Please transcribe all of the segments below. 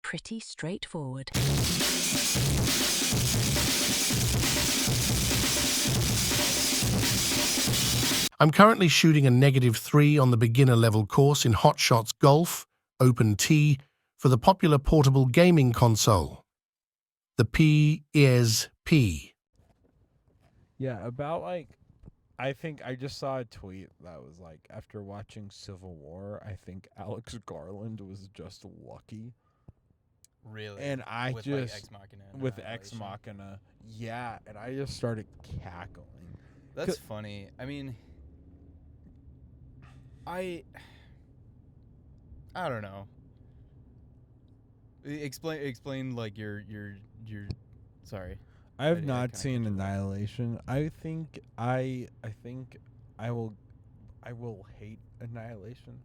pretty straightforward. I'm currently shooting a -3 on the beginner level course in Hot Shots Golf, Open T, for the popular portable gaming console, the PSP. Yeah, about like, I think I just saw a tweet that was like, after watching Civil War, I think Alex Garland was just lucky. Really? And I with just like Ex Machina and with Ex Annihilation? Machina, yeah, and I just started cackling. That's funny. I mean, I don't know. Explain like your sorry. I have I not kinda seen cut you off. Annihilation. I think I will hate Annihilation.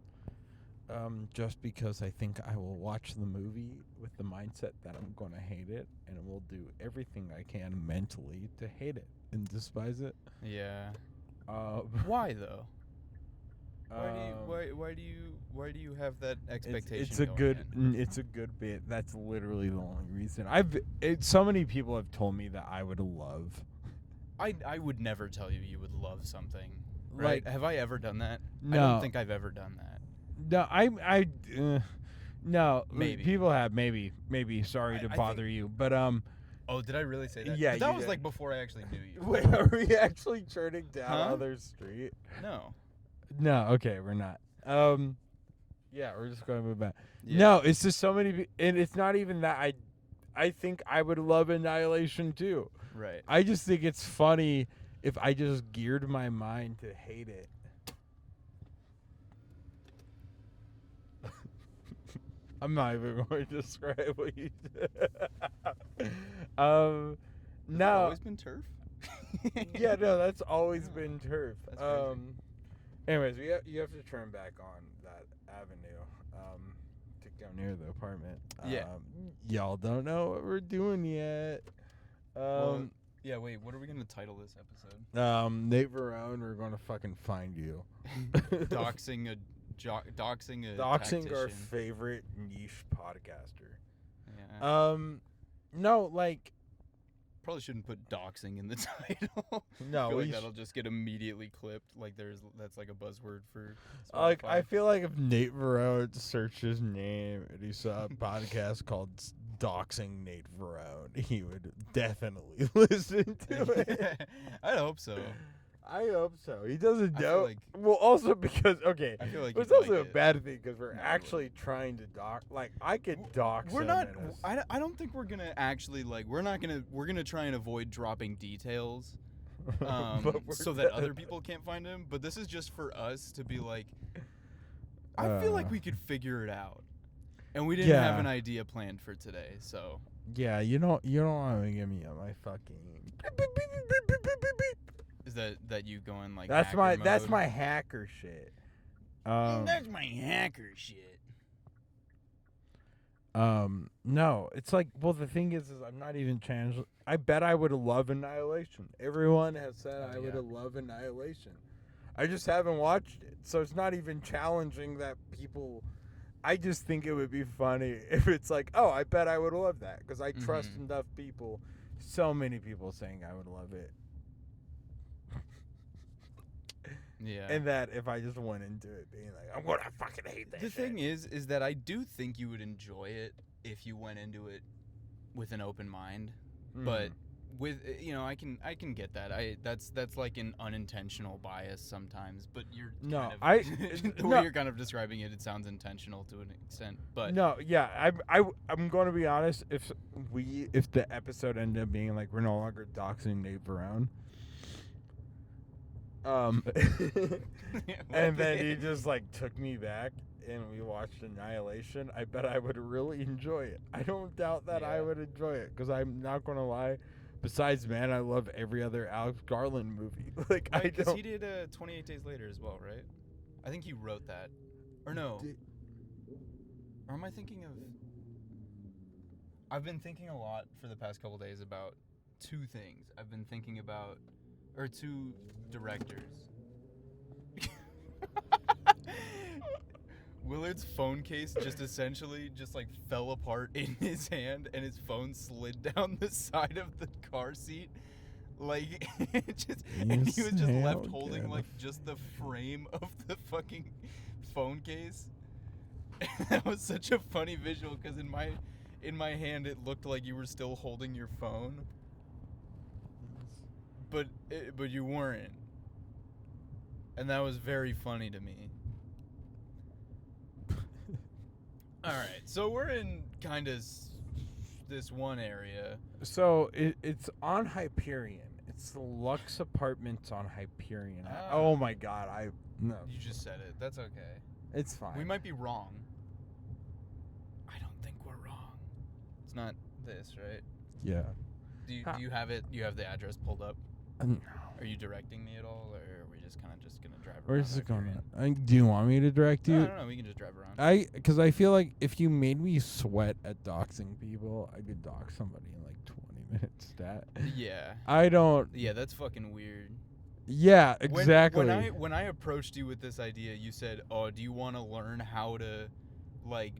Just because I think I will watch the movie with the mindset that I'm gonna hate it, and will do everything I can mentally to hate it and despise it. Yeah. Um, Why though? um, Why do you have that expectation? It's a going good in? it's a good bit. That's literally the only reason. So many people have told me that I would love. I would never tell you would love something. Right? Like, Have I ever done that? I no. don't think I've ever done that. No, no. Maybe. People have maybe. Sorry to I bother you, but Oh, did I really say that? Yeah, 'Cause that you was did. like before I actually knew you. Wait, are we actually turning down Huh? other street? No. No, okay, we're not. Yeah, we're just going to move back. Yeah. No, it's just so many, and it's not even that I think I would love Annihilation too. Right. I just think it's funny if I just geared my mind to hate it. I'm not even going to describe what you did. Has that No. always been turf? Yeah, no, that's always been turf. That's crazy. Anyways, you have to turn back on that avenue to go near the apartment. Yeah. Y'all don't know what we're doing yet. Well, yeah, wait, what are we going to title this episode? Nate Verone, we're going to fucking find you. Doxing a Doxing our tactician. favorite niche podcaster. Yeah. No, like, Probably shouldn't put doxing in the title. no, I feel we like that'll just get immediately clipped. Like that's like a buzzword for like, I Spotify. feel like if Nate Verone searched his name and he saw a podcast called Doxing Nate Verone, he would definitely listen to it. I'd hope so. I hope so. He doesn't I feel know. like- Well, also because, okay, I feel like it's you'd also like a it. bad thing because we're No, actually trying to dox. Like, I could dox We're him not. in a I don't think we're gonna actually like. We're gonna try and avoid dropping details, but we're so that other people can't find him. But this is just for us to be like. I feel like we could figure it out, and we didn't have Yeah. an idea planned for today. So Yeah, you don't want to give me my fucking. is that you going like? That's hacker my mode? hacker shit. That's my hacker shit. No, it's like, well, the thing is I'm not even challenged. I bet I would love Annihilation. Everyone has said I would yeah. love Annihilation. I just haven't watched it, so it's not even challenging that people. I just think it would be funny if it's like, oh, I bet I would love that because I trust Mhm. enough people. So many people saying I would love it. Yeah. And that if I just went into it being like, I'm gonna fucking hate that The shit. thing is that I do think you would enjoy it if you went into it with an open mind. But with I can get that. That's like an unintentional bias sometimes. But you're No, kind of, the no. way you're kind of describing it, it sounds intentional to an extent. But No, yeah, I'm going to be honest. If the episode ended up being like we're no longer doxing Nate Verone, and then he just like took me back and we watched Annihilation, I bet I would really enjoy it. I don't doubt that I Yeah. would enjoy it because I'm not going to lie. Besides, man, I love every other Alex Garland movie. Like I because don't. he did 28 Days Later as well, right? I think he wrote that, or no? Or am I thinking of? I've been thinking a lot for the past couple days about two things. I've been thinking about, or two directors. Willard's phone case just essentially just like fell apart in his hand, and his phone slid down the side of the car seat, like and he was just left holding like just the frame of the fucking phone case. That was such a funny visual because in my hand it looked like you were still holding your phone, but you weren't, and that was very funny to me. All right, so we're in kind of this one area. So it's on Hyperion. It's the Lux Apartments on Hyperion. Ah. Oh my god, no. You just said it. That's okay. It's fine. We might be wrong. I don't think we're wrong. It's not this, right? Yeah. Do you have it? You have the address pulled up? No. Are you directing me at all, or are we just kind of just gonna drive around? Where's it going? Hyperion? Do you want me to direct you? No, we can just drive around. Because I feel like if you made me sweat at doxing people, I could dox somebody in like 20 minutes. Yeah. I don't. Yeah, that's fucking weird. Yeah, exactly. When I approached you with this idea, you said, "Oh, do you want to learn how to, like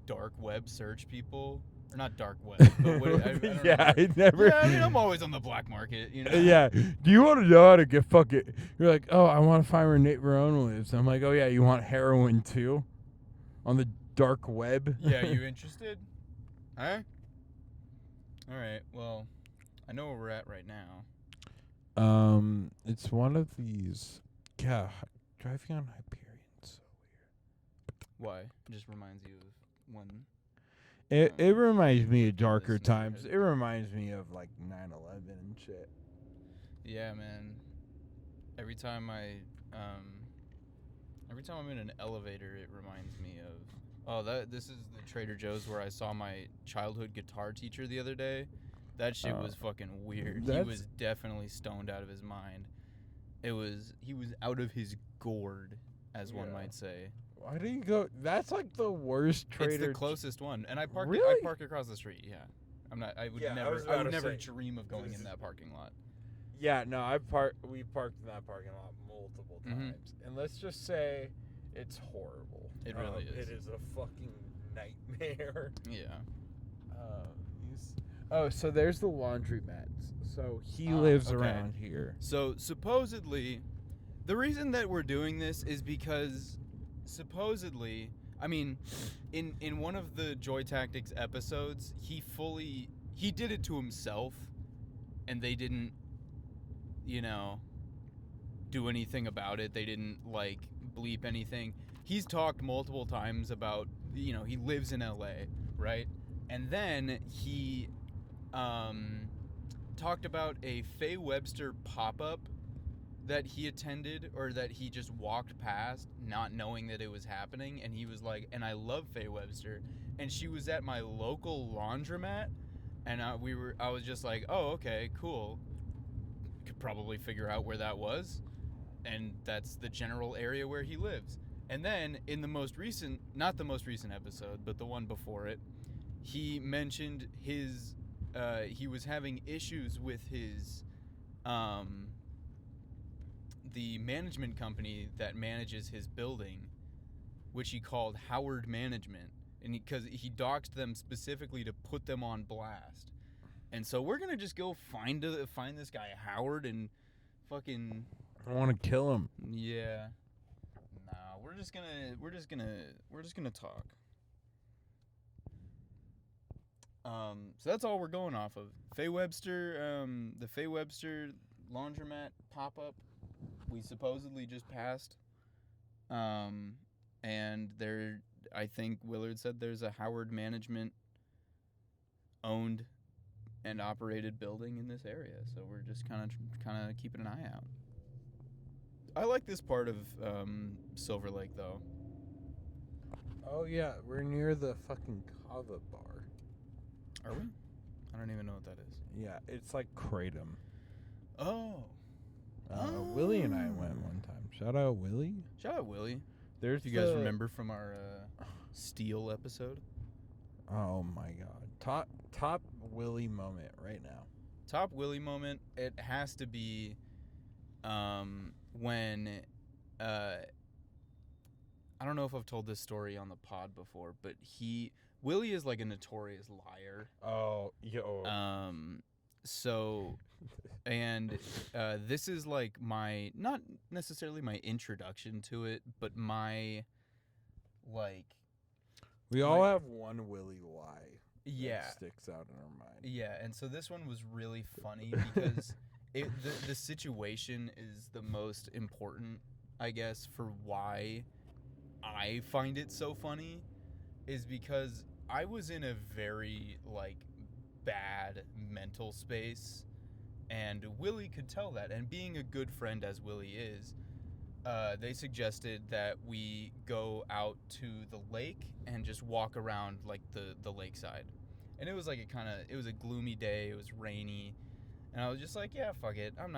dark web search people?" Or not dark web, but I don't yeah, know. I never. Yeah, I mean, I'm always on the black market, you know. Yeah. Do you want to know how to get fucking? You're like, oh, I want to find where Nate Verone lives. I'm like, oh yeah, you want heroin too? On the dark web? Yeah, you interested? Huh? All right. Well, I know where we're at right now. It's one of these. Yeah, driving on Hyperion's so Why? It just reminds you of when. weird. It reminds me of darker this times. neighborhood. It reminds me of like 9/11 and shit. Yeah, man. Every time I'm in an elevator, it reminds me of. This is the Trader Joe's where I saw my childhood guitar teacher the other day. That shit was fucking weird. He was definitely stoned out of his mind. He was out of his gourd, as one might say. Why do you go? That's like the worst Trader. It's the closest one, and I park Really? I park across the street. Yeah, I'm not. I would Yeah, I never. was I about would to never say, dream of going in that parking lot. Yeah, no, we parked in that parking lot multiple times, and let's just say it's horrible. It really is. It is a fucking nightmare. Yeah. Oh, so there's the laundromats. So he lives okay. around here. So supposedly, the reason that we're doing this is because supposedly, I mean, in one of the Joy Tactics episodes, he did it to himself, and they didn't, do anything about it. They didn't like bleep anything. He's talked multiple times about, he lives in LA, right? And then he talked about a Faye Webster pop-up that he attended, or that he just walked past not knowing that it was happening, and he was like, and I love Faye Webster, and she was at my local laundromat, and I was just like, oh, okay, cool. Could probably figure out where that was, and that's the general area where he lives. And then in the most recent, not the most recent episode, but the one before it, he mentioned he was having issues with his the management company that manages his building, which he called Howard Management, and because he doxed them specifically to put them on blast. And so we're gonna just go find this guy Howard and fucking. I want to kill him. Yeah. Nah, we're just gonna talk. So that's all we're going off of. Faye Webster, the Faye Webster laundromat pop-up, we supposedly just passed. And I think Willard said there's a Howard Management owned and operated building in this area, so we're just kind of keeping an eye out. I like this part of Silver Lake, though. Oh yeah, we're near the fucking Kava bar. Are we? I don't even know what that is. Yeah, it's like Kratom. Oh. Willie and I went one time. Shout out Willie. Shout out Willie. There's If you guys remember from our Steel episode. Oh my god. Top Willie moment right now. Top Willie moment, it has to be when I don't know if I've told this story on the pod before, but Willie is like a notorious liar. Oh, yo. So, and this is like not necessarily my introduction to it, but my, like, We all have one Willie lie yeah, that sticks out in our mind. yeah. And so this one was really funny because the situation is the most important, I guess, for why I find it so funny, is because I was in a very, like, bad mental space, and Willie could tell that. And being a good friend as Willie is, they suggested that we go out to the lake and just walk around, like, the lakeside. And it was like it was a gloomy day, it was rainy, and I was just like, yeah, fuck it, I'm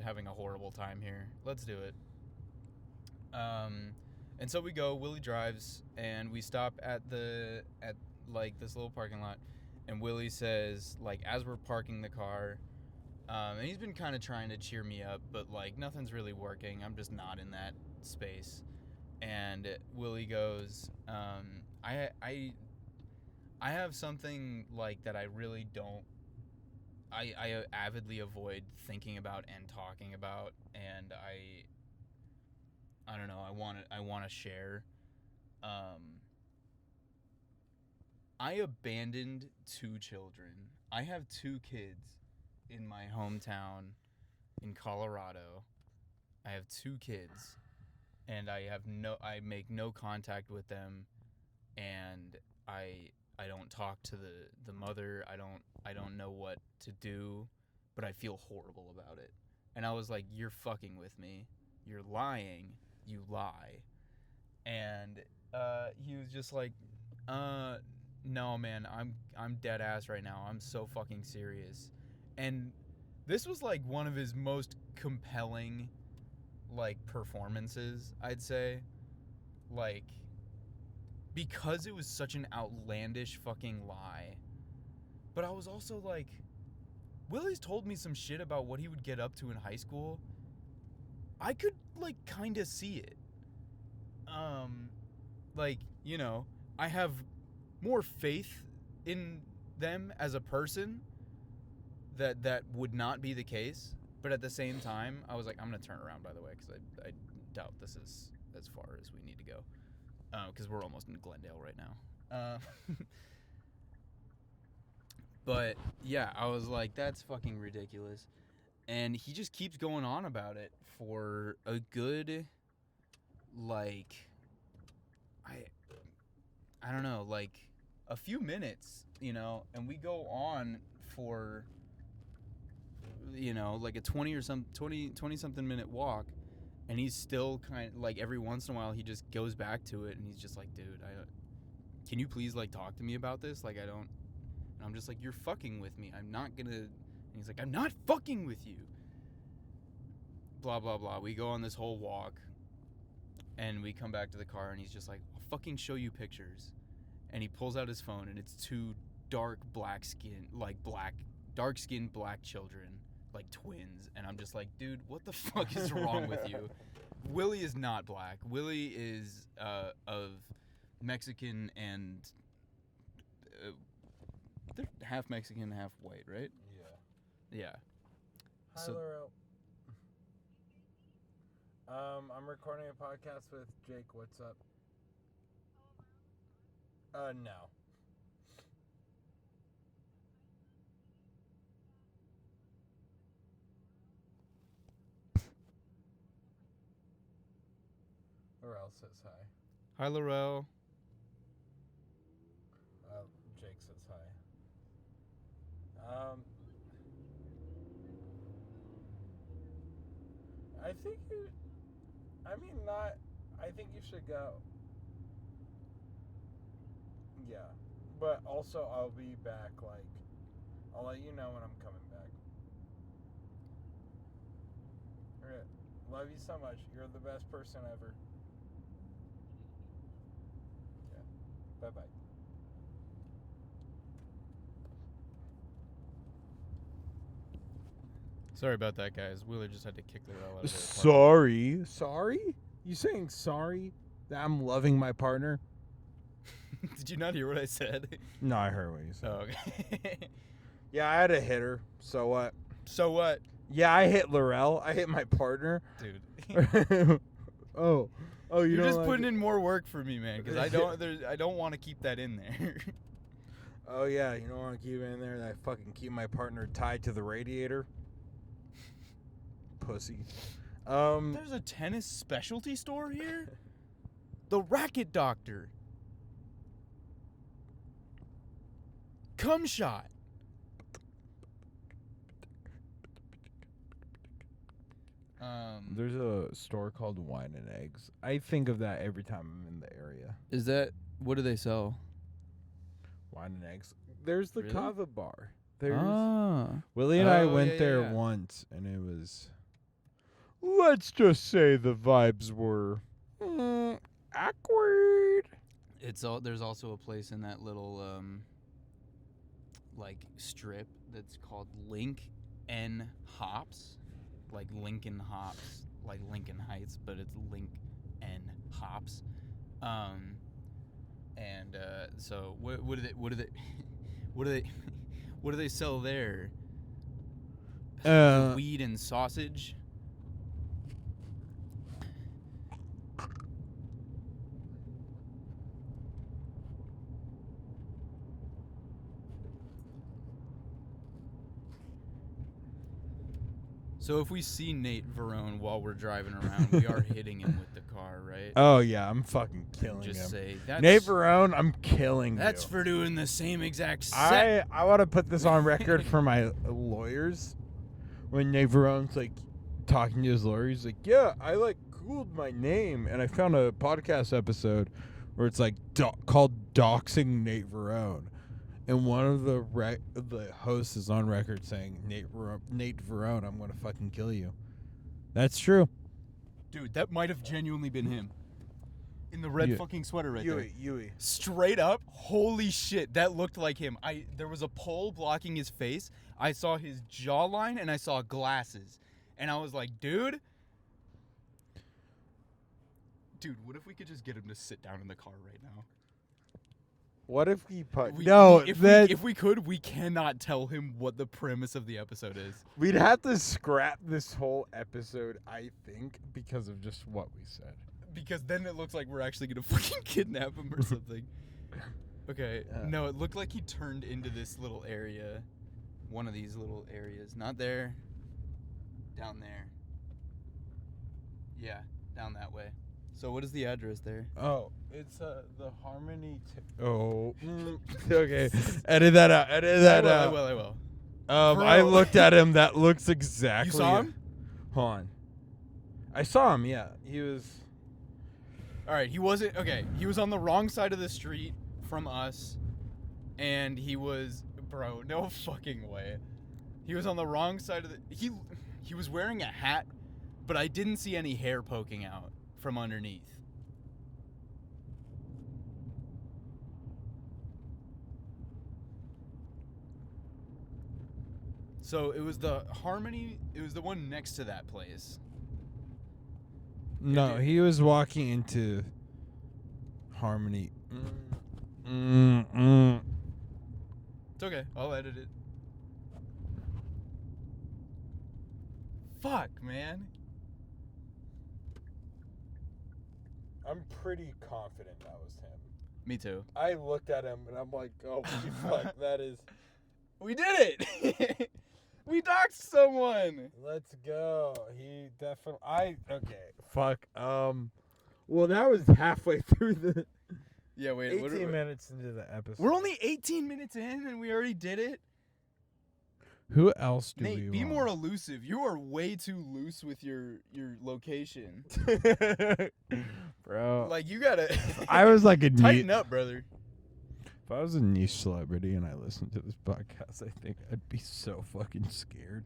having a horrible time here, let's do it. And so we go, Willie drives, and we stop at like this little parking lot, and Willie says, like, as we're parking the car, and he's been kind of trying to cheer me up, but like nothing's really working, I'm just not in that space. And Willie goes, I have something, like, that I really don't, I avidly avoid thinking about and talking about, and I don't know, I want to share. I abandoned 2 children. I have 2 kids in my hometown in Colorado. I have 2 kids, and I make no contact with them, and I don't talk to the mother. I don't know what to do, but I feel horrible about it. And I was like, you're fucking with me. You're lying. You lie. And he was just like, no, man, I'm dead ass right now. I'm so fucking serious. And this was like one of his most compelling, like, performances, I'd say. Like, because it was such an outlandish fucking lie. But I was also like, Willie's told me some shit about what he would get up to in high school. I could, like, kind of see it. Like, you know, I have more faith in them as a person that would not be the case. But at the same time, I was like, I'm going to turn around, by the way, because I doubt this is as far as we need to go. Because we're almost in Glendale right now. But, yeah, I was like, that's fucking ridiculous. And he just keeps going on about it for a good, like, I don't know, like, a few minutes, you know, and we go on for, you know, like a 20 something minute walk, and he's still kind of, like, every once in a while he just goes back to it, and he's just like, dude, can you please, like, talk to me about this? Like, and I'm just like, you're fucking with me. I'm not gonna, and he's like, I'm not fucking with you. Blah, blah, blah. We go on this whole walk, and we come back to the car, and he's just like, I'll fucking show you pictures. And he pulls out his phone, and it's 2 dark skinned black children, like twins. And I'm just like, dude, what the fuck is wrong with you? Willie is not black. Willie is of Mexican and they're half Mexican, half white, right? Yeah. Yeah. Hi, So- Laurel. I'm recording a podcast with Jake. What's up? No. Laurel says hi. Hi, Laurel. Jake says hi. I think I think you should go. Yeah. But also, I'll be back, like, I'll let you know when I'm coming back. Alright. Love you so much. You're the best person ever. Yeah. Bye-bye. Sorry about that, guys. Wheeler just had to kick the hell out of it. Sorry. Sorry? You saying sorry that I'm loving my partner? Did you not hear what I said? No, I heard what you said. Oh, okay. Yeah, I had a hitter. So what? So what, Yeah, I hit Laurel. I hit my partner. dude? Oh, You're just putting in more work for me, man. Because I don't want to keep that in there. Oh yeah, you don't want to keep it in there. That fucking keep my partner tied to the radiator. Pussy. There's a tennis specialty store here. The Racket Doctor. Cum Shot. There's a store called Wine and Eggs. I think of that every time I'm in the area. Is that what do they sell? Wine and Eggs. There's the Really? Kava bar. There's Ah. Willie and I Oh, went yeah, there yeah. once, and it was. Let's just say the vibes were awkward. There's also a place in that little like strip that's called Link N Hops, like Lincoln Hops, like Lincoln Heights, but it's Link N Hops. So what do they what do they sell there? Weed and sausage. So if we see Nate Verone while we're driving around, we are hitting him with the car, right? Oh yeah, I'm fucking killing Just him. say that's Nate Verone, I'm killing that's you. for doing the same exact set. I want to put this on record for my lawyers. When Nate Verone's like talking to his lawyer, he's like, "Yeah, I like Googled my name and I found a podcast episode where it's like called Doxing Nate Verone." And one of the hosts is on record saying, Nate Verone, I'm going to fucking kill you. That's true. Dude, that might have genuinely been him. In the red Yeah. fucking sweater right there. Yui. Straight up, holy shit, that looked like him. There was a pole blocking his face. I saw his jawline and I saw glasses. And I was like, dude, what if we could just get him to sit down in the car right now? What if he put... If we could, we cannot tell him what the premise of the episode is. We'd have to scrap this whole episode, I think, because of just what we said. Because then it looks like we're actually gonna fucking kidnap him or something. Okay, no, it looked like he turned into this little area. One of these little areas. Not there. Down there. Yeah, down that way. So what is the address there? Oh, it's the Harmony... okay. Edit that out. I will. I Bro. looked at him. That looks exactly... You saw him? Hold on. I saw him, yeah. He was... Alright, he wasn't... Okay, he was on the wrong side of the street from us. And he was... Bro, no fucking way. He was on the wrong side of the... He was wearing a hat, but I didn't see any hair poking out from underneath. So it was the Harmony... It was the one next to that place. No, he was walking into Harmony. It's okay. I'll edit it. Fuck, man. I'm pretty confident that was him. Me too. I looked at him and I'm like, oh, fuck, that is... We did it! We doxed someone! Let's go. He definitely... Okay, fuck. Well, that was halfway through the... Yeah, wait. 18 minutes into the episode. We're only 18 minutes in and we already did it? Who else do we Nate, be want? more elusive. You are way too loose with your location. Bro. Like, you gotta... I was like a Tighten up, brother. If I was a niche celebrity and I listened to this podcast, I think I'd be so fucking scared.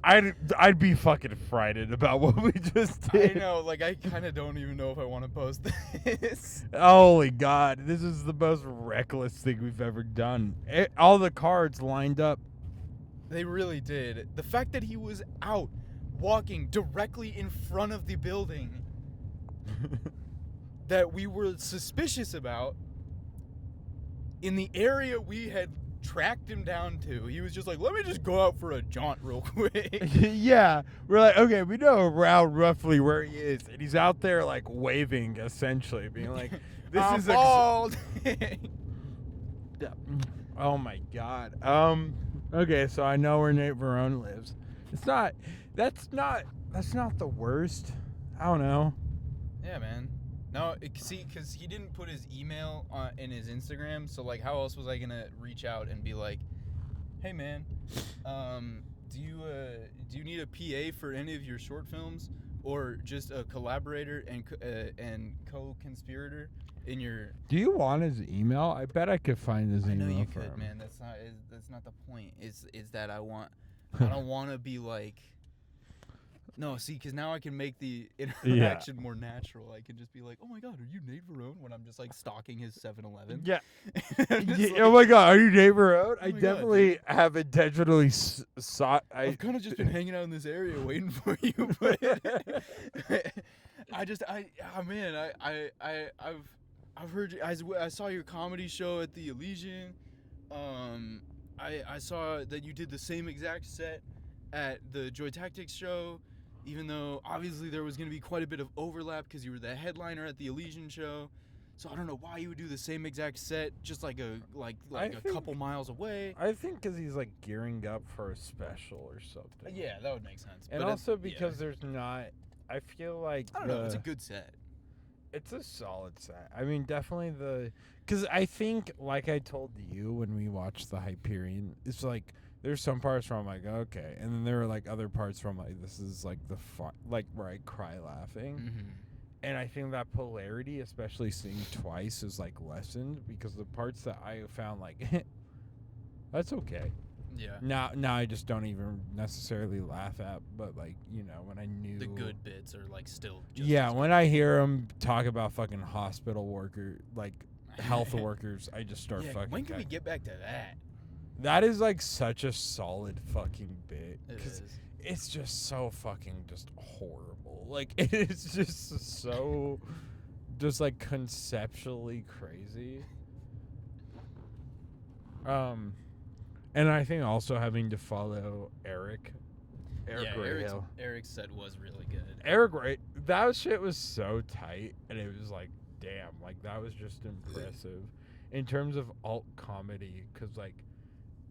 I'd be fucking frightened about what we just I did. know, like, I kind of don't even know if I want to post this. Holy God, this is the most reckless thing we've ever done. All the cards lined up. They really did. The fact that he was out walking directly in front of the building that we were suspicious about in the area we had tracked him down to. He was just like, let me just go out for a jaunt real quick. Yeah, we're like, okay, we know around roughly where he is, and he's out there like waving, essentially, being like, "This I'm is bald." Yeah. Oh my God. Okay, so I know where Nate Verone lives. It's not. That's not the worst. I don't know. Yeah, man. No, see, because he didn't put his email in his Instagram, so like, how else was I gonna reach out and be like, "Hey, man, do you need a PA for any of your short films, or just a collaborator and co-conspirator in your?" Do you want his email? I bet I could find his I email know you for could, him. man. That's not the point. Is that I don't want to be like. No, see, because now I can make the interaction more natural. I can just be like, "Oh my God, are you Nate Verone?" When I'm just like stalking his 7-Eleven. Yeah. Just Oh my God, are you Nate Verone? Oh I my God, definitely have intentionally sought. I've kind of just been hanging out in this area waiting for you, but I've heard you, I saw your comedy show at the Elysian. I saw that you did the same exact set at the Joy Tactics show, even though obviously there was going to be quite a bit of overlap because you were the headliner at the Elysian show. So I don't know why you would do the same exact set, just like a couple miles away. I think because he's like gearing up for a special or something. Yeah, that would make sense. And But also because there's not. I feel like I don't know. It's a good set. It's a solid set. I mean, definitely because I think, like I told you when we watched the Hyperion, it's like there's some parts where I'm like, okay, and then there are like other parts where I'm like, this is like the fun, like where I cry laughing. Mm-hmm. And I think that polarity, especially seeing twice, is like lessened because the parts that I found like that's okay. Yeah. Now I just don't even necessarily laugh at, but like, you know, when I knew The good bits are like still. Just yeah, as when I hear him talk about fucking hospital worker, like health workers, I just start yeah, fucking. when can we get back to that? That is like such a solid fucking bit. It 'Cause is. it's just so fucking just horrible. Like it's just so, just like conceptually crazy. And I think also having to follow Eric Yeah, Grayhill. Eric's set was really good. Eric Ray, that shit was so tight, and it was like, damn, like that was just impressive in terms of alt comedy, because like,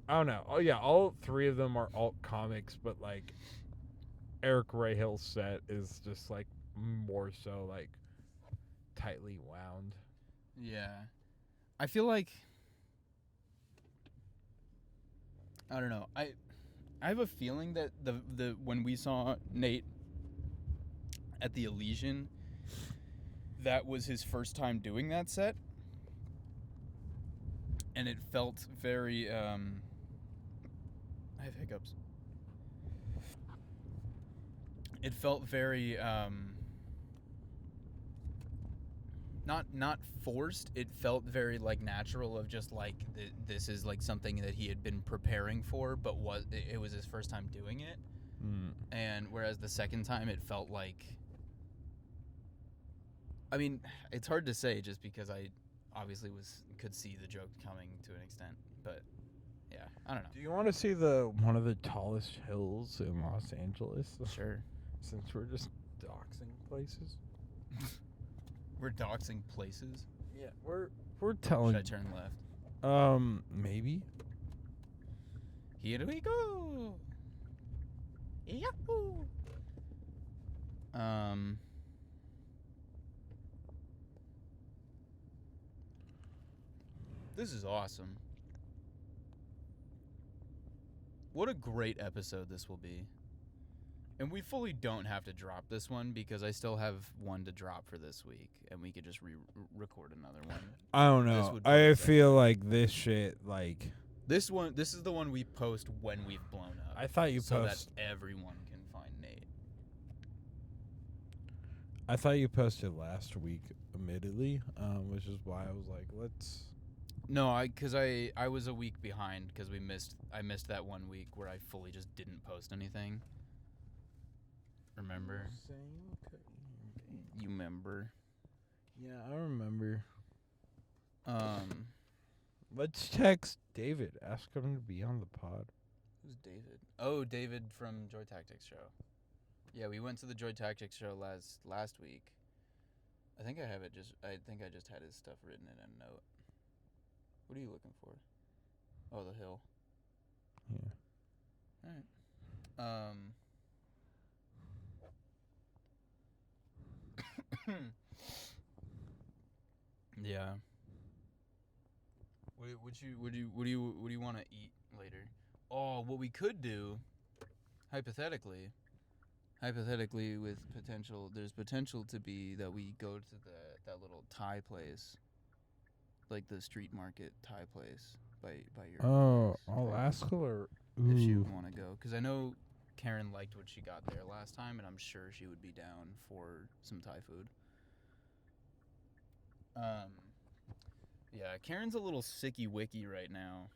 I don't know, oh yeah, all three of them are alt comics, but like, Eric Rahill's set is just like more so like tightly wound. Yeah, I feel like I don't know. I have a feeling that the when we saw Nate at the Elysian, that was his first time doing that set, and it felt very. I have hiccups. It felt very not forced. It felt very like natural, of just like this is like something that he had been preparing for, but it was his first time doing it. And whereas the second time it felt like, I mean, it's hard to say just because I obviously could see the joke coming to an extent, but yeah, I don't know. Do you want to see one of the tallest hills in Los Angeles? Sure. Since we're just doxing places. We're doxing places. Yeah, we're telling. Should I turn left? Maybe. Here we go. Yahoo. This is awesome. What a great episode this will be. And we fully don't have to drop this one because I still have one to drop for this week, and we could just record another one. I don't This know. would be I insane. feel like this shit, like. This is the one we post when we've blown up. I thought you so post. that everyone can find Nate. I thought you posted last week, admittedly, which is why I was like, let's. No, because I was a week behind because I missed that 1 week where I fully just didn't post anything. Remember? You remember? Yeah, I remember. Um, Let's text David. Ask him to be on the pod. who's David? Oh, David from Joy Tactics show. Yeah, we went to the Joy Tactics show last week. I think I just had his stuff written in a note. What are you looking for? Oh, the hill. Yeah. All right. Yeah. What do you want to eat later? Oh, what we could do, hypothetically with potential, there's potential to be that we go to that little Thai place, like the street market Thai place by your Oh, place, I'll ask her. if she Ooh. would want to go, because I know Karen liked what she got there last time, and I'm sure she would be down for some Thai food. Yeah, Karen's a little sicky-wicky right now.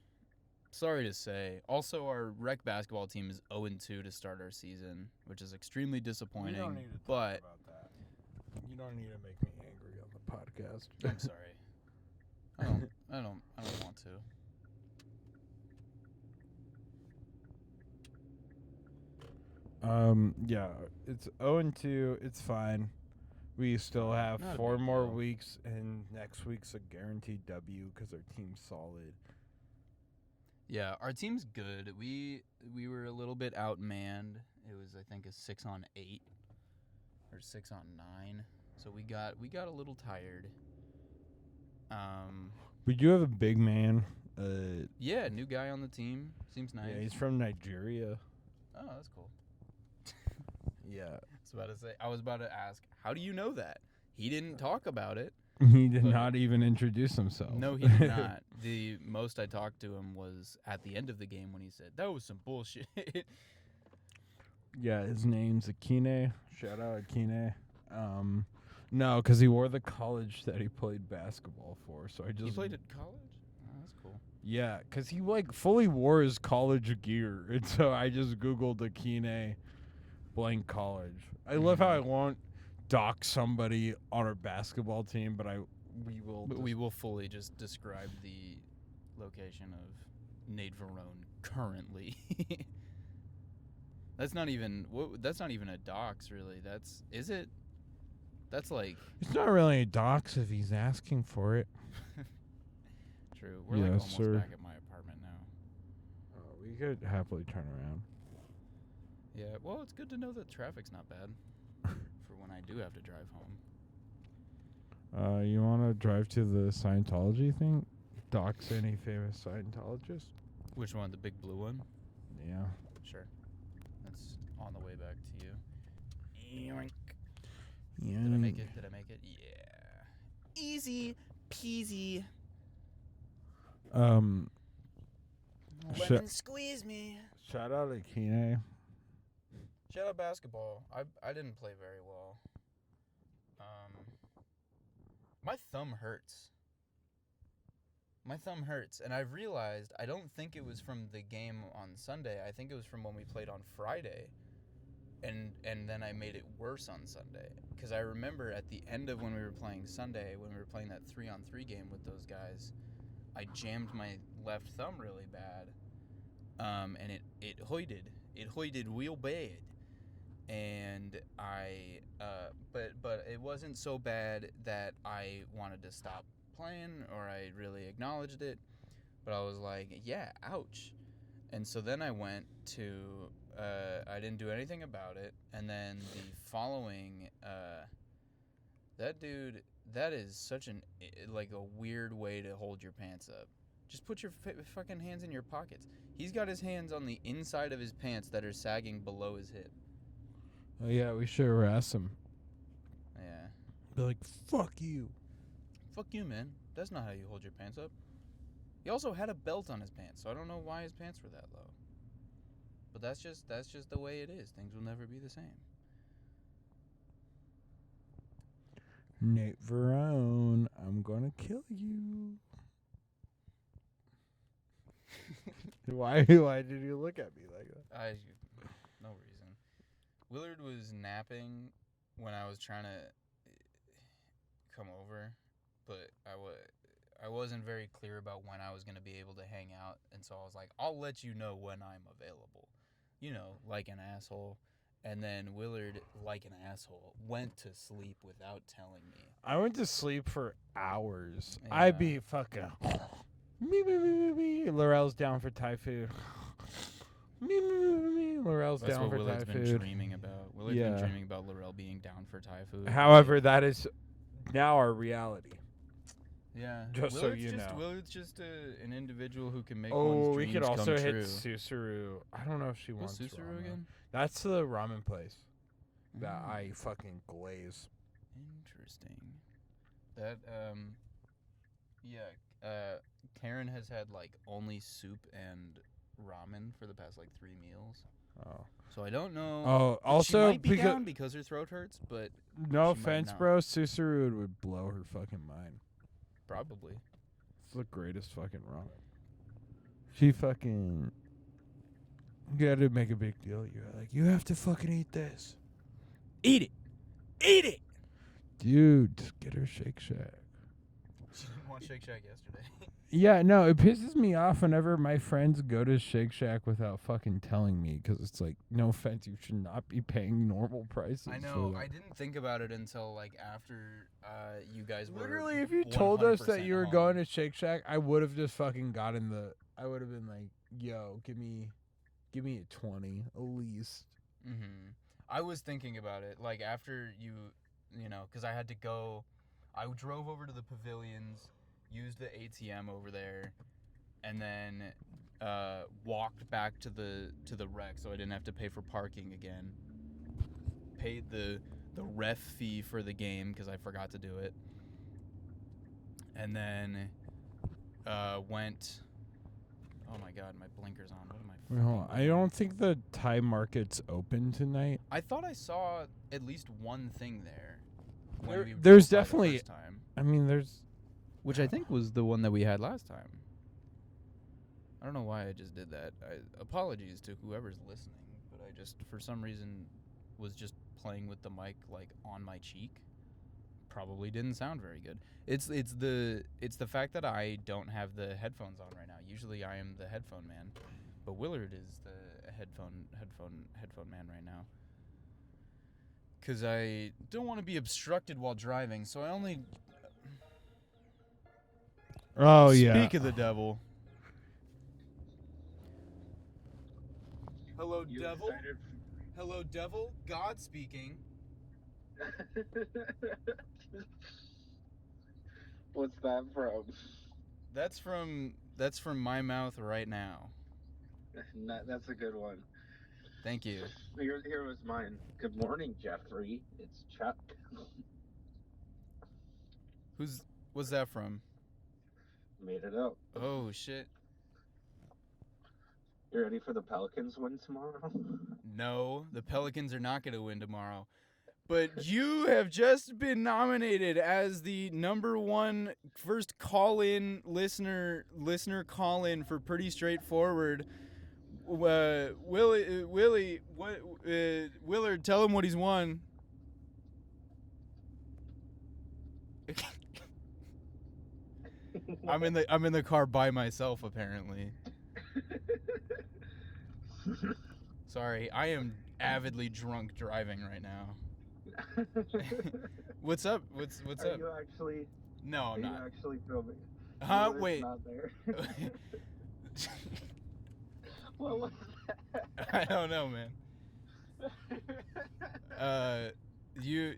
Sorry to say. Also, our rec basketball team is 0-2 to start our season, which is extremely disappointing. We don't need to but talk about that. You don't need to make me angry on the podcast. I'm sorry. I don't want to. Yeah, it's 0-2. It's fine. We still have Not a 4 big more deal. weeks, and next week's a guaranteed W because our team's solid. Yeah, our team's good. We were a little bit outmanned. It was, I think, a 6-on-8 or 6-on-9. So we got a little tired. We do have a big man. Yeah, new guy on the team. Seems nice. Yeah, he's from Nigeria. Oh, that's cool. Yeah. I was about to ask, how do you know that? He didn't talk about it. He did But- not even introduce himself. No, he did not. The most I talked to him was at the end of the game when he said, that was some bullshit. Yeah, his name's Akine. Shout out Akine. No, because he wore the college that he played basketball for. So I just He played at college? Oh, that's cool. Yeah, because he like fully wore his college gear, and so I just googled Akine blank college. I love how I won't dock somebody on our basketball team, but we will. But we will fully just describe the location of Nate Verone currently. That's not even a dox, really. Is it? That's like It's not really a dox if he's asking for it. true. We're like Yes, almost sir. back at my apartment now. We could happily turn around. Yeah, well, it's good to know that traffic's not bad for when I do have to drive home. You want to drive to the Scientology thing? Dox any famous Scientologist? Which one? The big blue one? Yeah. Sure. That's on the way back to you. Yoink. Yeah. Did I make it? Yeah. Easy peasy. Lemon Squeeze me. Shout out Akine. Shout out basketball. I didn't play very well. My thumb hurts. And I've realized I don't think it was from the game on Sunday. I think it was from when we played on Friday. And then I made it worse on Sunday. Because I remember at the end of when we were playing Sunday, when we were playing that 3-on-3 game with those guys, I jammed my left thumb really bad. And it hoided. It hoided real bad. And but it wasn't so bad that I wanted to stop playing or I really acknowledged it. But I was like, yeah, ouch. And so then I went to, I didn't do anything about it. And then the following, that is such like a weird way to hold your pants up. Just put your fucking hands in your pockets. He's got his hands on the inside of his pants that are sagging below his hip. Oh yeah, we should harass him. Yeah. Be like, fuck you. Fuck you, man. That's not how you hold your pants up. He also had a belt on his pants, so I don't know why his pants were that low. But that's just the way it is. Things will never be the same. Nate Verone, I'm gonna kill you. Why did you look at me like that? No reason. Willard was napping when I was trying to come over, but I wasn't very clear about when I was going to be able to hang out, and so I was like, I'll let you know when I'm available. You know, like an asshole. And then Willard, like an asshole, went to sleep without telling me. I went to sleep for hours. Yeah. I'd be fucking. Me. Laurel's down for Thai food. Me. Laurel's That's down what for Willard's Thai been food. dreaming about. Willard's Yeah. been dreaming about Laurel being down for Thai food. However, that is now our reality. Yeah. Just so you know. Willard's just an individual who can make Oh, one's we dreams could also come hit true. Susuru. I don't know if she What's wants Susuru ramen. again? That's the ramen place that Mm. I fucking glaze. Interesting. That Karen has had like only soup and ramen for the past like 3 meals. Oh. So I don't know. Oh, She also might be because down because her throat hurts, but no she might offense, not. bro, Susuru would blow her fucking mind. probably. It's the greatest fucking ramen. She fucking. You gotta make a big deal. You're like, you have to fucking eat this. Eat it. Eat it. Dude, just get her Shake Shack. She didn't want Shake Shack yesterday. Yeah, no, it pisses me off whenever my friends go to Shake Shack without fucking telling me, because it's like, no offense, you should not be paying normal prices. I know. I didn't think about it until like after you guys were. Literally, if you told us that 100% you were home. going to Shake Shack, I would have just fucking gotten the. I would have been like, yo, give me a 20 at least. Mm-hmm. I was thinking about it, like after you know, because I had to go. I drove over to the pavilions, used the ATM over there, and then walked back to the rec, so I didn't have to pay for parking again. Paid the ref fee for the game because I forgot to do it, and then went. Oh my god, my blinker's on. What am I? Wait, hold on. fucking I doing? don't think the Thai market's open tonight. I thought I saw at least one thing there. when There- we there's drove by the definitely- first time, I mean, there's. which I think was the one that we had last time. I don't know why I just did that. Apologies to whoever's listening, but I just for some reason was just playing with the mic like on my cheek. Probably didn't sound very good. It's the fact that I don't have the headphones on right now. Usually I am the headphone man, but Willard is the headphone man right now. Cause I don't want to be obstructed while driving, so I only Oh yeah. speak of the devil. Hello, You devil. excited? Hello, devil. God speaking. What's that from? That's from my mouth right now. That's a good one. Thank you. Here was mine. Good morning, Jeffrey. It's Chuck. What's that from? Made it up. Oh shit. You ready for the Pelicans win tomorrow? No, the Pelicans are not going to win tomorrow. But you have just been nominated as the number one first call-in listener call-in for Pretty Straightforward. Willie, what? Willard, tell him what he's won. I'm in the car by myself apparently. Sorry, I am avidly drunk driving right now. What's up? What's Are up? you actually? No, Are I'm you not. actually filming? Huh? Miller's Wait. Not there. What was that? I don't know, man. You.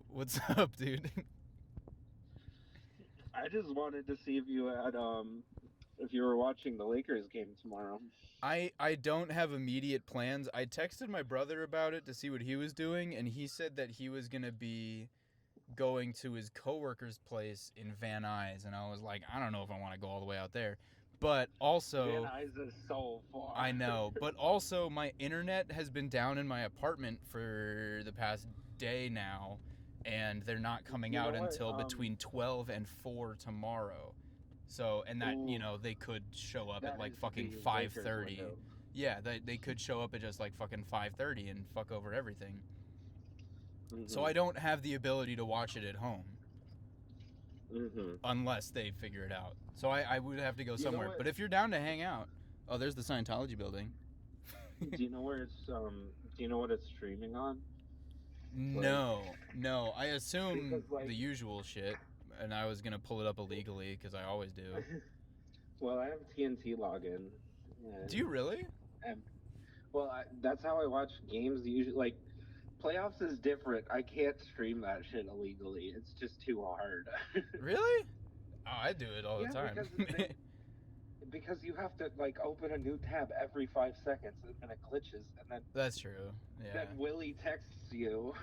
What's up, dude? I just wanted to see if you had if you were watching the Lakers game tomorrow. I don't have immediate plans. I texted my brother about it to see what he was doing, and he said that he was gonna be going to his coworker's place in Van Nuys, and I was like, I don't know if I want to go all the way out there. But also, Van Nuys is so far. I know, but also my internet has been down in my apartment for the past day now, and they're not coming You know out what, until between 12 and 4 tomorrow. So, and that, Ooh. you know, they could show up That at like is fucking the 5:30. Lakers window. Yeah, they could show up at just like fucking 5:30 and fuck over everything. So I don't have the ability to watch it at home unless they figure it out. So I would have to go You know somewhere. what? But if you're down to hang out, oh, there's the Scientology building. Do you know where it's Do you know what it's streaming on? No, I assume Because, like- the usual shit, and I was gonna pull it up illegally because I always do. Well, I have TNT login. Do you really? Well, that's how I watch games. Usually, like playoffs is different. I can't stream that shit illegally. It's just too hard. Really? Oh, I do it all the Yeah, time. because you have to like open a new tab every 5 seconds, and then it glitches, and then That's true. Yeah. then Willie texts you.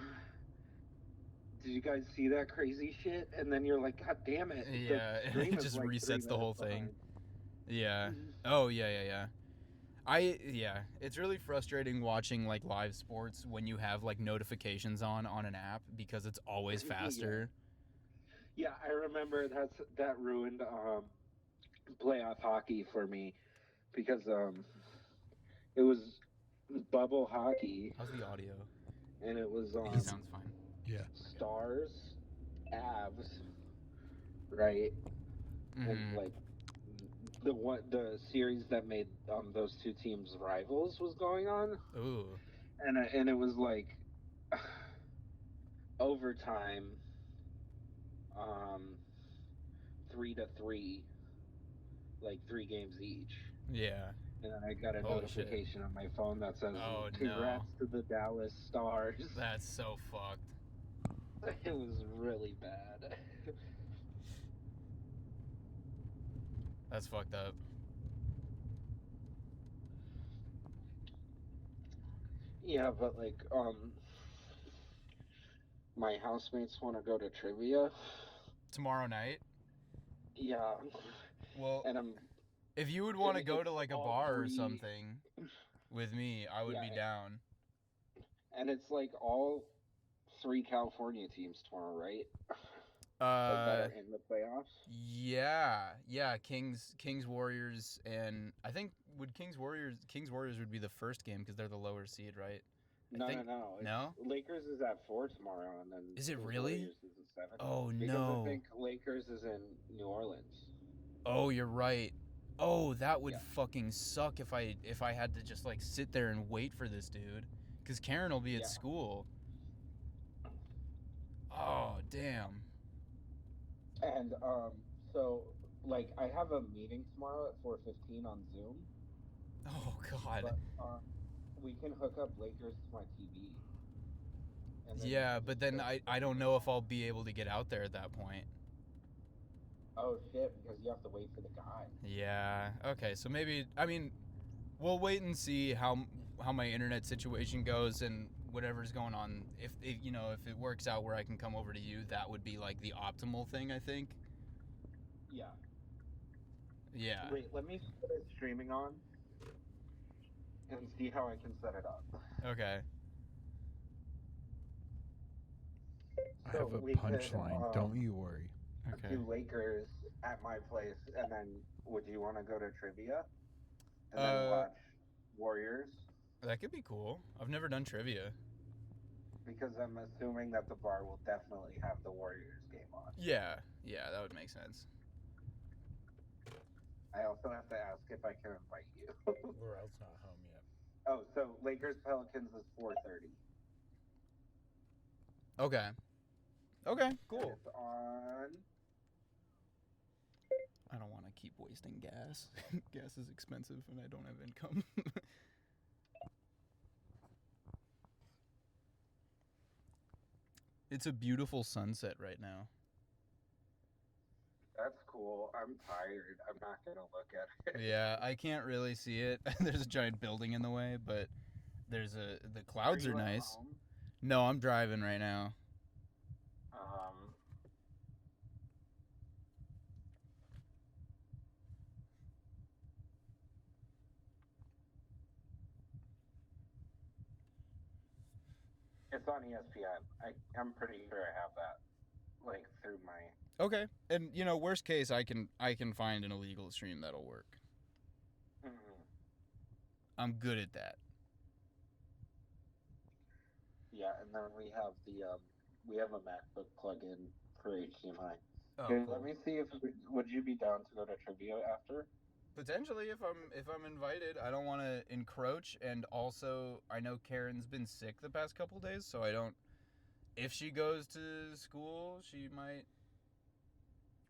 Did you guys see that crazy shit? And then you're like, God damn it! the Yeah, it stream is, just like, 3 resets the whole minutes thing. behind. Yeah. Oh, yeah. It's really frustrating watching like live sports when you have like notifications on an app because it's always Yeah. faster. Yeah, I remember that ruined playoff hockey for me because it was bubble hockey How's the audio? and it was He sounds fine. Yeah. Stars, Avs, right? Mhm. And like the series that made those two teams rivals was going on, Ooh. and it was like overtime, 3-3, like 3 games each. Yeah. And then I got a Holy shit. notification on my phone that says, Oh, "Congrats to the Dallas Stars." That's so fucked. It was really bad. That's fucked up. Yeah, but like, my housemates want to go to trivia. Tomorrow night? Yeah, Well, and I'm. if you would want to It's go to like a all bar or 3 something with me, I would be Yeah. down. And it's like all 3 California teams tomorrow, right? Like that are in the playoffs. Yeah, Kings Warriors, and I think Kings Warriors would be the first game because they're the lower seed, right? No, think- no. no? Lakers is at 4 tomorrow, and then. Is it the really? Warriors is at 7. Oh Because no. I think Lakers is in New Orleans. Oh, you're right. Oh, that would Yeah. fucking suck if I had to just like sit there and wait for this dude, because Karen will be at Yeah. school. Oh damn. And so like I have a meeting tomorrow at 4:15 on Zoom, Oh god. but we can hook up Lakers to my TV. And then Yeah, just but then go- I don't know if I'll be able to get out there at that point. Oh shit! Because you have to wait for the guy. Yeah. Okay. So maybe we'll wait and see how my internet situation goes and whatever's going on. If it works out where I can come over to you, that would be like the optimal thing, I think. Yeah. Yeah. Wait, let me put it streaming on and see how I can set it up. Okay. I So have a we could, punchline. Don't you worry. Okay. Do Lakers at my place, and then would you want to go to trivia and then watch Warriors? That could be cool. I've never done trivia. Because I'm assuming that the bar will definitely have the Warriors game on. Yeah, that would make sense. I also have to ask if I can invite you. Laurel's not home yet. Oh, so Lakers Pelicans is 4:30. Okay. Okay, And cool. it's on. I don't want to keep wasting gas. Gas is expensive and I don't have income. It's a beautiful sunset right now. That's cool. I'm tired. I'm not gonna look at it. Yeah, I can't really see it. There's a giant building in the way, but the clouds are you at nice. home? No, I'm driving right now. It's on ESPN. I'm pretty sure I have that, like through my. Okay. And worst case I can find an illegal stream that'll work. Mhm. I'm good at that. Yeah, and then we have a MacBook plug-in for HDMI. Oh, Here, cool. let me see if would you be down to go to trivia after? Potentially, if I'm invited, I don't want to encroach, and also I know Karen's been sick the past couple days, so I don't. If she goes to school, she might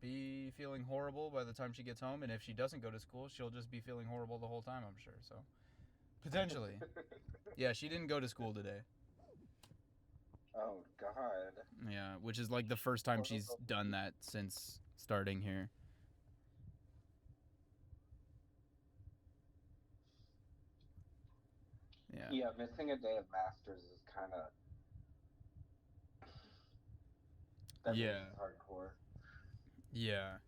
be feeling horrible by the time she gets home, and if she doesn't go to school, she'll just be feeling horrible the whole time, I'm sure. So, potentially, yeah, she didn't go to school today. Oh God. Yeah, which is like the first time she's done that since starting here. Yeah. Yeah, missing a day of masters is kind of that Yeah. is hardcore. Yeah.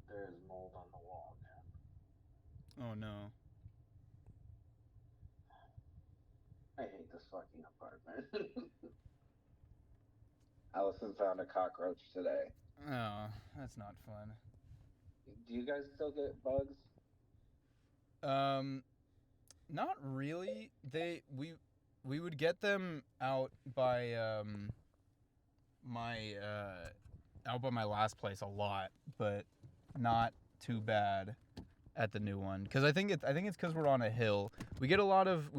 There's mold on the wall, man. Oh no. I hate this fucking apartment. Allison found a cockroach today. Oh, that's not fun. Do you guys still get bugs? Not really. We would get them out by my out by my last place a lot, but not too bad at the new one. Cause I think it's because we're on a hill. We get a lot of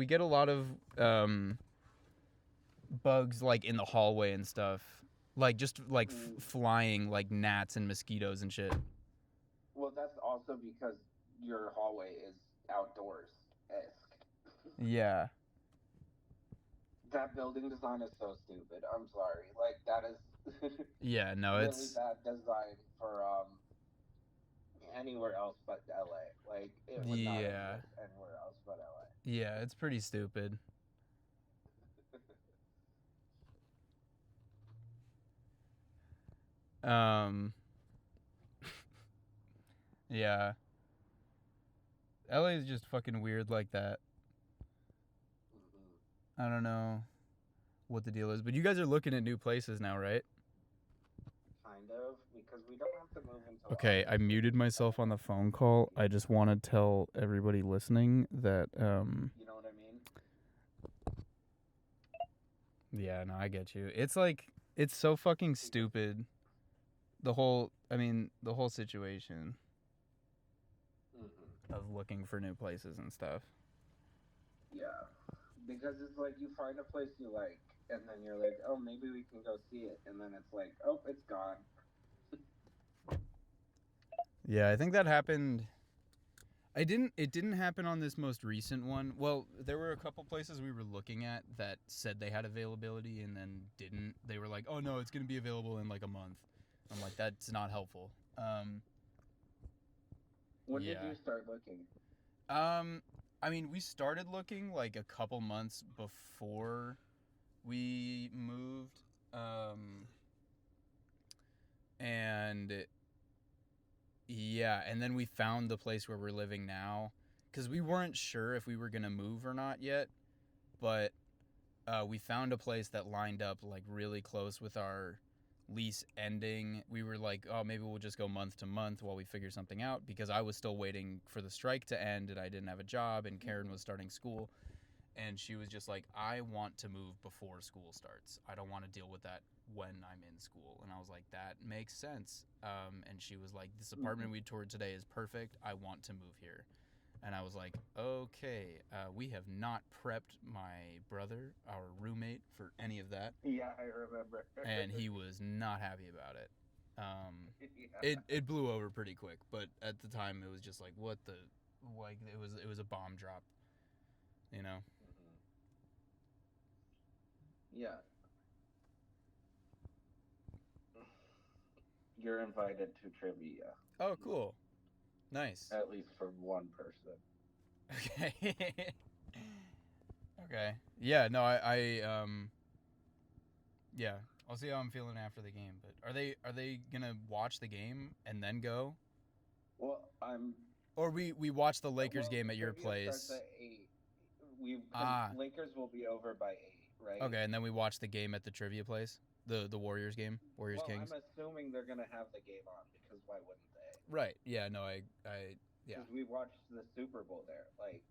bugs like in the hallway and stuff, like just like flying like gnats and mosquitoes and shit. Well, that's also because your hallway is outdoors-esque. Yeah. That building design is so stupid. I'm sorry. Like, that is Yeah. No, really it's bad design for anywhere else but LA. Like, it would not exist anywhere else but LA. Yeah, it's pretty stupid. Yeah. LA is just fucking weird like that. I don't know what the deal is, but you guys are looking at new places now, right? Kind of, because we don't have to move until Okay, I muted myself on the phone call. I just want to tell everybody listening that You know what I mean? yeah, no, I get you. It's like it's so fucking stupid. The whole situation of looking for new places and stuff. Yeah, because it's like you find a place you like, and then you're like, oh, maybe we can go see it, and then it's like, oh, it's gone. Yeah, I think that happened. It didn't happen on this most recent one. Well, there were a couple places we were looking at that said they had availability and then didn't. They were like, "Oh no, it's going to be available in like a month." I'm like, "That's not helpful." When did you start looking? I mean, we started looking like a couple months before we moved. And yeah, and then we found the place where we're living now because we weren't sure if we were going to move or not yet, but we found a place that lined up like really close with our lease ending. We were like, oh, maybe we'll just go month to month while we figure something out, because I was still waiting for the strike to end and I didn't have a job, and Karen was starting school, and she was just like, I want to move before school starts. I don't want to deal with that when I'm in school. And I was like, that makes sense. And she was like, this apartment we toured today is perfect. I want to move here. And I was like, okay, we have not prepped my brother, our roommate, for any of that. Yeah, I remember. And he was not happy about it. Yeah. It blew over pretty quick, but at the time it was just like, what the, like, it was a bomb drop, you know? Yeah. You're invited to trivia. Oh, cool. Nice. At least from one person. Okay. Okay. Yeah, no, yeah, I'll see how I'm feeling after the game, but are they going to watch the game and then go? Well, Or we watch the Lakers game at your trivia place. starts at 8. Lakers will be over by 8, right? Okay, and then we watch the game at the trivia place, the Warriors game, Warriors Kings. I'm assuming they're gonna have the game on, because why wouldn't they? Right. Yeah. No. Yeah. because we watched the Super Bowl there. Like,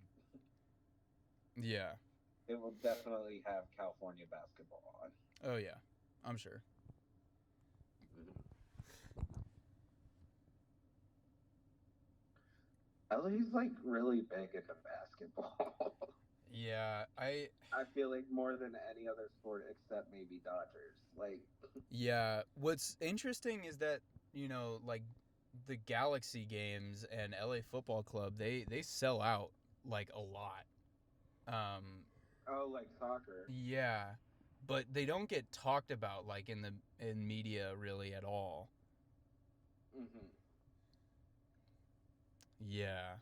Yeah. it will definitely have California basketball on. Oh yeah. I'm sure. LA's like really big into basketball. Yeah. I feel like more than any other sport except maybe Dodgers. Like, Yeah. What's interesting is that, like the Galaxy games and LA Football Club, they sell out like a lot. oh, like soccer. Yeah. But they don't get talked about like in media really at all. Mm-hmm. Yeah.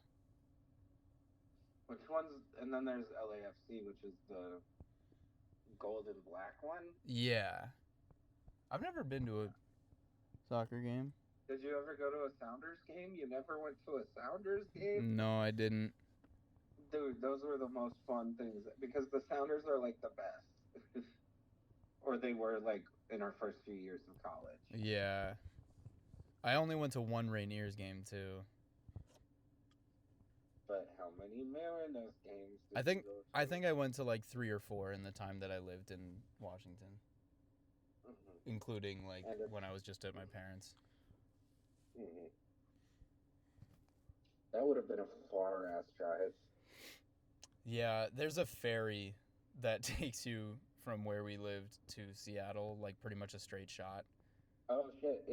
Which one's? And then there's LAFC, which is the gold and black one. Yeah. I've never been to a soccer game. Did you ever go to a Sounders game? You never went to a Sounders game? No, I didn't. Dude, those were the most fun things because the Sounders are like the best. Or they were like in our first few years of college. Yeah. I only went to one Rainiers game too. But how many Mariners games did I think you go to? I think I went to like 3 or 4 in the time that I lived in Washington, Mhm. including like And it's- when I was just at my parents'. Mhm. That would have been a far ass drive. Yeah, there's a ferry that takes you from where we lived to Seattle, like pretty much a straight shot. Oh shit!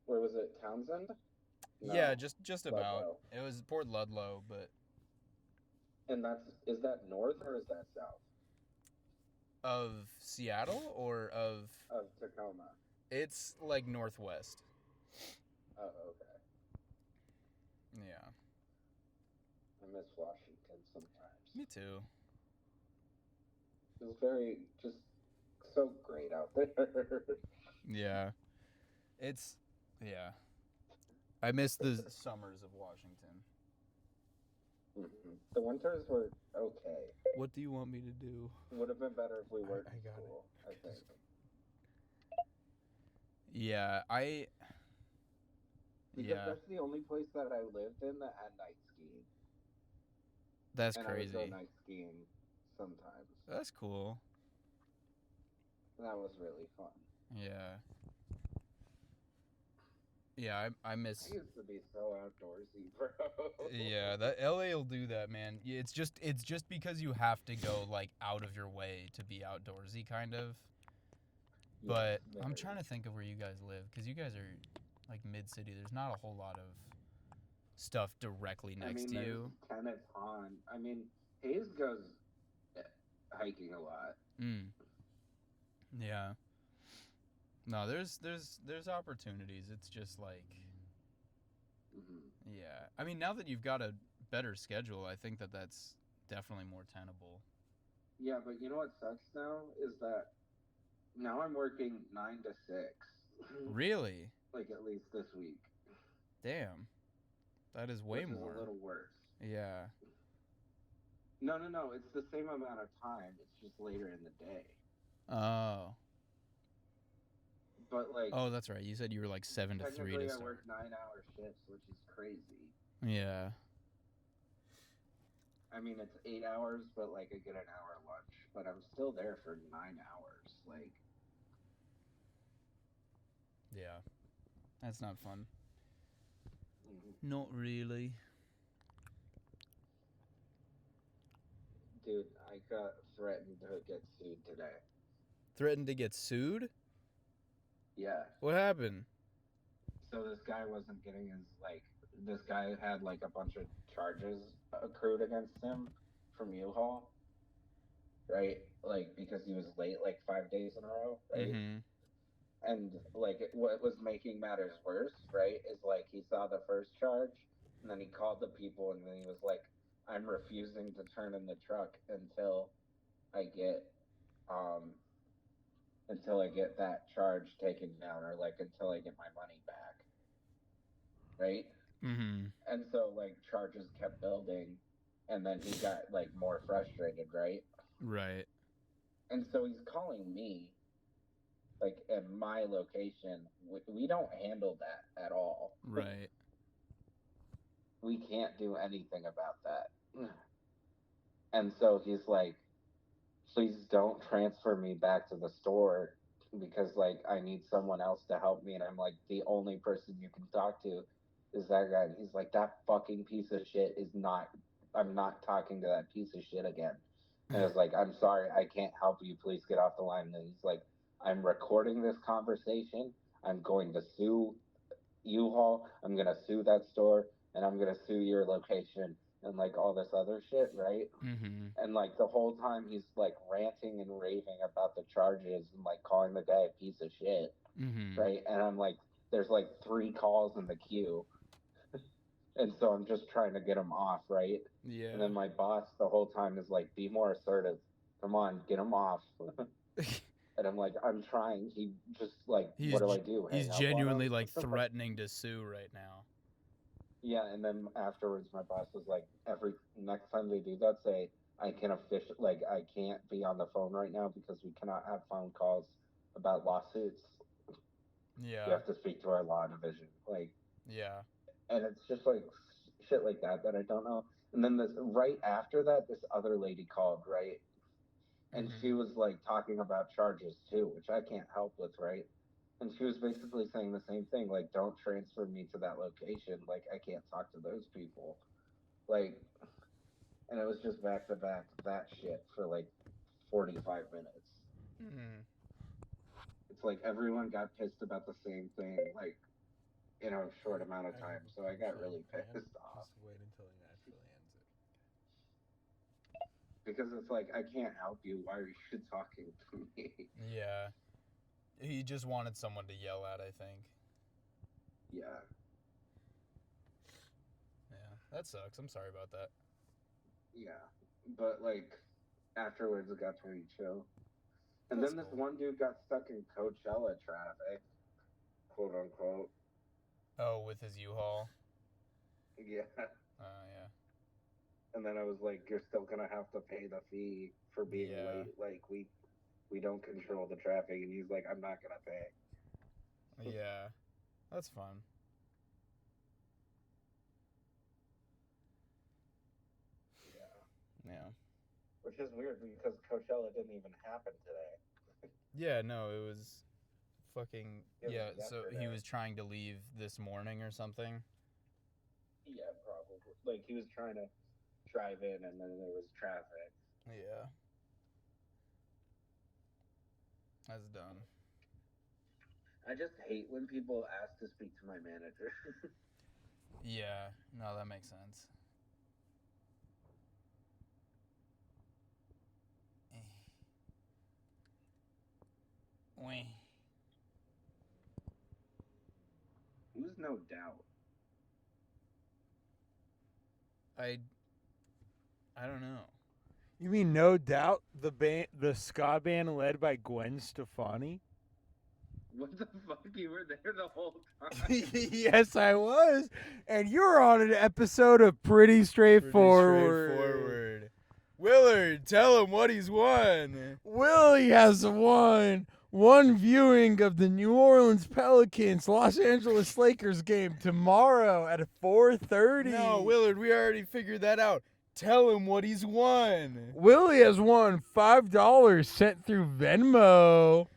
Where was it? Townsend? Yeah, No, just about. Ludlow. It was Port Ludlow, but And is that north or is that south of Seattle or of of Tacoma? it's like northwest. Oh, okay. Yeah. I miss Washington sometimes. Me too. It was very just so great out there. Yeah. Yeah. I miss the summers of Washington. Mhm. The winters were okay. What do you want me to do? Would have been better if we weren't I in got it. school, I think. Yeah, Because yeah, that's the only place that I lived in that had night skiing. that's And I would go crazy. night skiing sometimes. That's cool. That was really fun. Yeah. Yeah, I miss I used to be so outdoorsy, bro. Yeah, that LA will do that, man. Yeah, it's just because you have to go like out of your way to be outdoorsy kind of. But Yes, I'm very. trying to think of where you guys live cuz you guys are like mid-city. There's not a whole lot of stuff directly next to there's you. Kenneth Hahn. Hayes goes hiking a lot. Yeah. No, there's opportunities. It's just like Mm-hmm. yeah. Now that you've got a better schedule, I think that that's definitely more tenable. Yeah, but you know what sucks now is that now I'm working 9 to 6. Really? Like at least this week. Damn. That is way which more. is a little worse. Yeah. No. It's the same amount of time. It's just later in the day. Oh. But like. Oh, that's right. You said you were like 7 to 3 to Technically, I start. work 9-hour shifts, which is crazy. Yeah. It's 8 hours, but like I get an hour lunch. But I'm still there for 9 hours. Like. Yeah. That's not fun. Mm-hmm. Not really. Dude, I got threatened to get sued today. Threatened to get sued? Yeah. What happened? So this guy wasn't getting this guy had like a bunch of charges accrued against him from U-Haul, right? Like because he was late like 5 days in a row, right? Mm-hmm. And like what was making matters worse, right, is like he saw the first charge and then he called the people and then he was like, I'm refusing to turn in the truck until I get that charge taken down or like until I get my money back. Right? Mm-hmm. And so like charges kept building and then he got like more frustrated, right? Right. And so he's calling me like in my location, we don't handle that at all. Right. We can't do anything about that. And so he's like, please don't transfer me back to the store because like I need someone else to help me, and I'm like, the only person you can talk to is that guy. And he's like, that fucking piece of shit is not, I'm not talking to that piece of shit again. And I was like, I'm sorry, I can't help you, please get off the line. And he's like, I'm recording this conversation, I'm going to sue U-Haul, I'm gonna sue that store, and I'm gonna sue your location and like all this other shit, right? Mm-hmm. And like the whole time he's like ranting and raving about the charges and like calling the guy a piece of shit, Mm-hmm. right? And I'm like, there's like 3 calls in the queue, and so I'm just trying to get him off, right? Yeah. And then my boss the whole time is like, be more assertive, come on, get him off. And I'm like, I'm trying. He just like, what do I do? He's Hang up on genuinely him? like threatening to sue right now. Yeah, and then afterwards, my boss was like, every next time they do that, say, I can like, I can't be on the phone right now because we cannot have phone calls about lawsuits. You Yeah. have to speak to our law division. Like, Yeah. and it's just like shit like that I don't know. And then this right after that, this other lady called, right? And she Mhm. was like talking about charges too, which I can't help with, right? And she was basically saying the same thing, like, don't transfer me to that location. Like, I can't talk to those people. Like, and it was just back to back that shit for like 45 minutes. Mhm. It's like everyone got pissed about the same thing, like, in a short amount of time. So I got really pissed off. Just wait until he naturally ends it. Because it's like, I can't help you. Why are you talking to me? Yeah. He just wanted someone to yell at, I think. Yeah. Yeah. That sucks. I'm sorry about that. Yeah. But like, afterwards it got pretty chill. And That's then this cool. one dude got stuck in Coachella traffic, quote unquote. Oh, with his U-Haul. Yeah. Yeah. And then I was like, you're still gonna have to pay the fee for being Yeah. late. Like, we don't control the traffic. And he's like, I'm not gonna pay. Yeah. That's fun. Yeah. Yeah. Which is weird because Coachella didn't even happen today. Yeah, no, it was fucking It was yeah, so he yesterday. was trying to leave this morning or something. Yeah, probably. Like, he was trying to drive in and then there was traffic. Yeah. That's dumb. I just hate when people ask to speak to my manager. Yeah, no, that makes sense. Wait. Who's No Doubt? I don't know. You mean No Doubt, the ska band led by Gwen Stefani? What the fuck? You were there the whole time. Yes, I was. And you're on an episode of Pretty Straightforward. Willard, tell him what he's won. Willie has won one viewing of the New Orleans Pelicans Los Angeles Lakers game tomorrow at 4:30. No, Willard, we already figured that out. Tell him what he's won. Willie has won $5 sent through Venmo.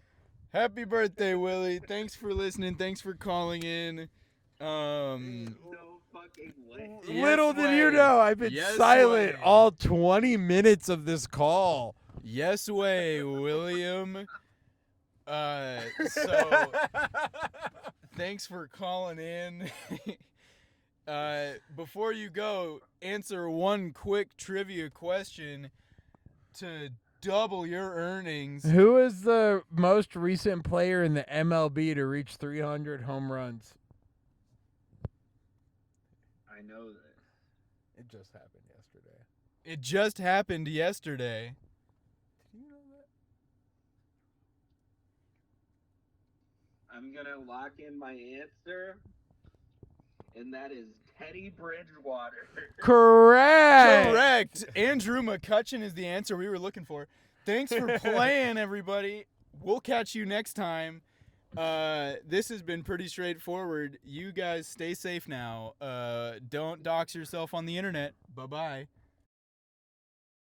Happy birthday, Willie. Thanks for listening. Thanks for calling in. No fucking way. Yes Little did you way. know, I've been Yes silent way. all 20 minutes of this call. Yes way, William. So thanks for calling in. Before you go, answer one quick trivia question to double your earnings. Who is the most recent player in the MLB to reach 300 home runs? I know this. It just happened yesterday. It just happened yesterday. Did you know that? I'm gonna lock in my answer, and that is Teddy Bridgewater. Correct. Correct. Andrew McCutcheon is the answer we were looking for. Thanks for playing, everybody. we'll catch you next time. This has been pretty straightforward. You guys stay safe now. Don't dox yourself on the internet. Bye-bye.